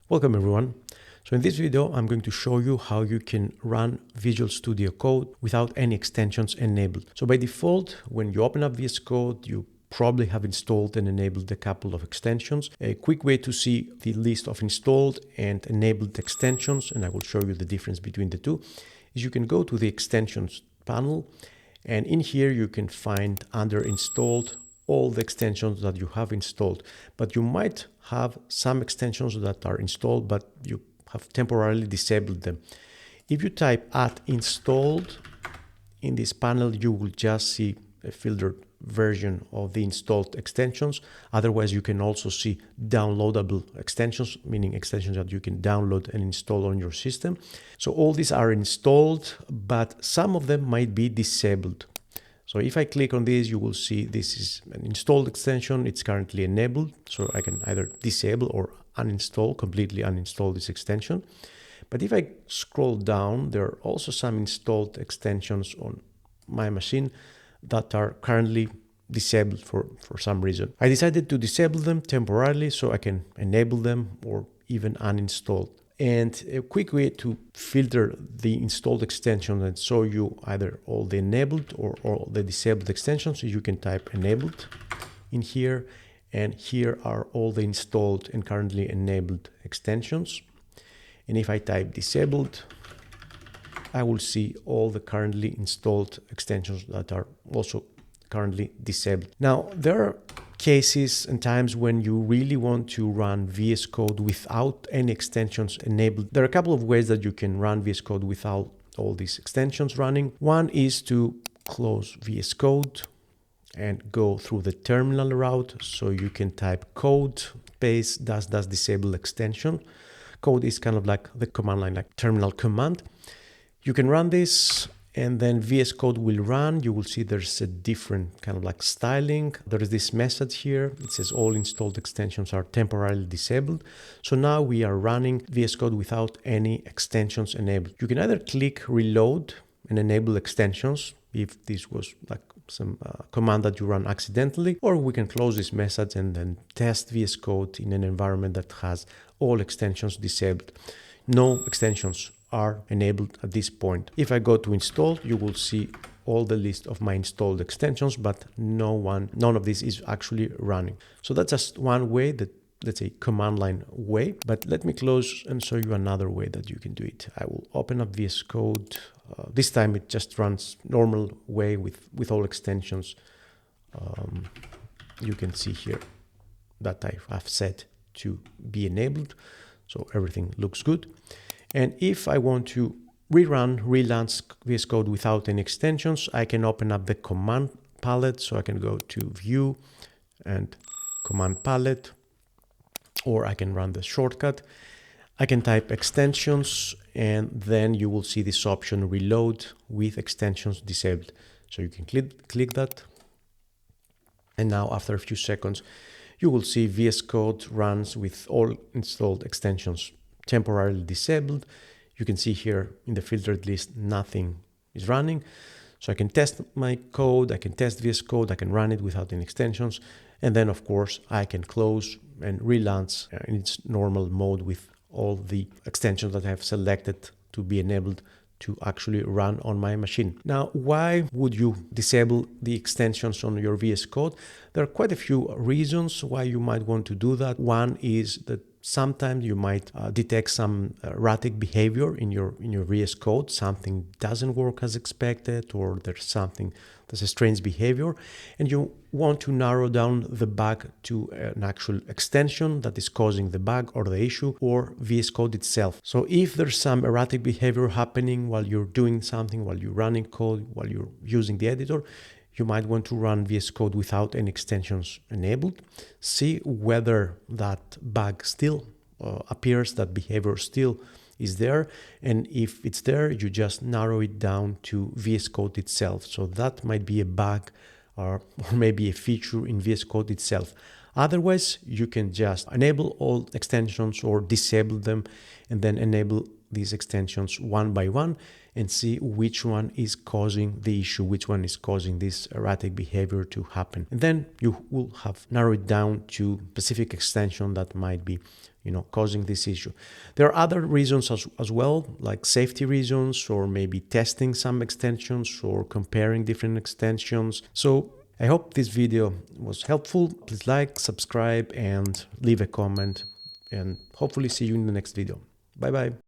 Welcome everyone. So in this video, I'm going to show you how you can run Visual Studio Code without any extensions enabled. So by default, when you open up VS Code, you probably have installed and enabled a couple of extensions. A quick way to see the list of installed and enabled extensions, and I will show you the difference between the two, is you can go to the extensions panel, and in here you can find under installed all the extensions that you have installed, but you might have some extensions that are installed, but you have temporarily disabled them. If you type add installed in this panel, you will just see a filtered version of the installed extensions. Otherwise, you can also see downloadable extensions, meaning extensions that you can download and install on your system. So all these are installed, but some of them might be disabled. So if I click on this, you will see this is an installed extension. It's currently enabled. So I can either disable or uninstall, completely uninstall this extension. But if I scroll down, there are also some installed extensions on my machine that are currently disabled for some reason. I decided to disable them temporarily so I can enable them or even uninstall. And a quick way to filter the installed extensions and show you either all the enabled or all the disabled extensions is you can type enabled in here, and here are all the installed and currently enabled extensions. And if I type disabled, I will see all the currently installed extensions that are also currently disabled. Now, there are cases and times when you really want to run VS Code without any extensions enabled. There are a couple of ways that you can run VS Code without all these extensions running. One is to close VS Code and go through the terminal route. So you can type code space -- disable extension. Code is kind of like the command line, like terminal command. You can run this and then VS Code will run. You will see there's a different kind of like styling. There is this message here. It says all installed extensions are temporarily disabled. So now we are running VS Code without any extensions enabled. You can either click reload and enable extensions if this was like some command that you run accidentally, or we can close this message and then test VS Code in an environment that has all extensions disabled. No extensions are enabled at this point. If I go to install, you will see all the list of my installed extensions, but none of this is actually running. So that's just one way, that let's say command line way. But let me close and show you another way that you can do it. I will open up VS Code. This time it just runs normal way with all extensions. You can see here that I've set to be enabled. So everything looks good. And if I want to relaunch VS Code without any extensions, I can open up the command palette. So I can go to View and Command Palette, or I can run the shortcut. I can type extensions, and then you will see this option, Reload with extensions disabled. So you can click that. And now after a few seconds, you will see VS Code runs with all installed extensions temporarily disabled. You can see here in the filtered list, nothing is running. So I can test my code, I can test VS Code, I can run it without any extensions. And then of course I can close and relaunch in its normal mode with all the extensions that I have selected to be enabled to actually run on my machine. Now, why would you disable the extensions on your VS Code? There are quite a few reasons why you might want to do that. One is that sometimes you might detect some erratic behavior in your VS Code. Something doesn't work as expected, or there's a strange behavior, and you want to narrow down the bug to an actual extension that is causing the bug or the issue, or VS Code itself. So if there's some erratic behavior happening while you're doing something, while you're running code, while you're using the editor, you might want to run VS Code without any extensions enabled. See whether that bug still appears, that behavior still is there. And if it's there, you just narrow it down to VS Code itself. So that might be a bug or maybe a feature in VS Code itself. Otherwise, you can just enable all extensions or disable them and then enable these extensions one by one. and see which one is causing the issue, which one is causing this erratic behavior to happen. And then you will have narrowed it down to specific extension that might be causing this issue. There are other reasons as well, like safety reasons, or maybe testing some extensions or comparing different extensions. So I hope this video was helpful. Please like, subscribe, and leave a comment, and hopefully see you in the next video. Bye bye.